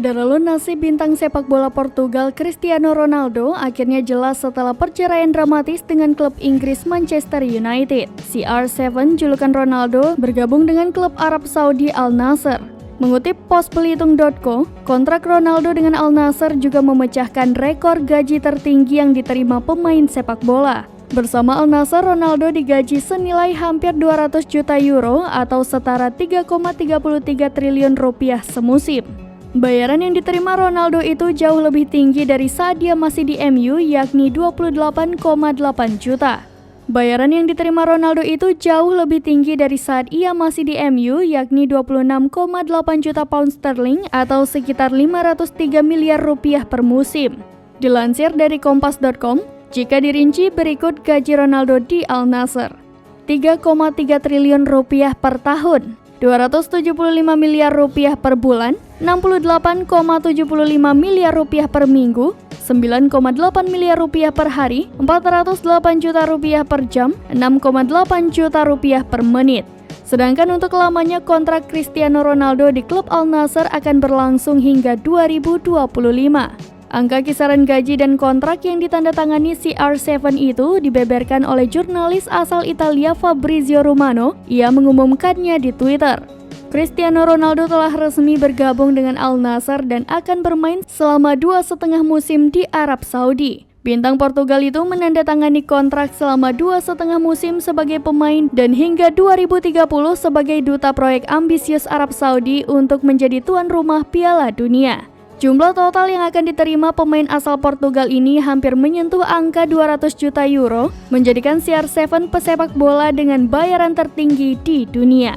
Saudara, nasib bintang sepak bola Portugal Cristiano Ronaldo akhirnya jelas setelah perceraian dramatis dengan klub Inggris Manchester United. CR7, julukan Ronaldo, bergabung dengan klub Arab Saudi Al Nassr. Mengutip posbelitung.co, kontrak Ronaldo dengan Al Nassr juga memecahkan rekor gaji tertinggi yang diterima pemain sepak bola. Bersama Al Nassr, Ronaldo digaji senilai hampir 200 juta euro atau setara 3,33 triliun rupiah semusim. Bayaran yang diterima Ronaldo itu jauh lebih tinggi dari saat dia masih di MU, yakni 28,8 juta. Bayaran yang diterima Ronaldo itu jauh lebih tinggi dari saat ia masih di MU, yakni 26,8 juta pound sterling atau sekitar 503 miliar rupiah per musim. Dilansir dari kompas.com, jika dirinci berikut gaji Ronaldo di Al Nassr: 3,3 triliun rupiah per tahun, 275 miliar rupiah per bulan, 68,75 miliar rupiah per minggu, 9,8 miliar rupiah per hari, 408 juta rupiah per jam, 6,8 juta rupiah per menit. Sedangkan untuk lamanya kontrak Cristiano Ronaldo di klub Al Nassr akan berlangsung hingga 2025. Angka kisaran gaji dan kontrak yang ditandatangani CR7 itu dibeberkan oleh jurnalis asal Italia Fabrizio Romano. Ia mengumumkannya di Twitter. Cristiano Ronaldo telah resmi bergabung dengan Al Nassr dan akan bermain selama 2,5 musim di Arab Saudi. Bintang Portugal itu menandatangani kontrak selama 2,5 musim sebagai pemain dan hingga 2030 sebagai duta proyek ambisius Arab Saudi untuk menjadi tuan rumah Piala Dunia. Jumlah total yang akan diterima pemain asal Portugal ini hampir menyentuh angka 200 juta euro, menjadikan CR7 pesepak bola dengan bayaran tertinggi di dunia.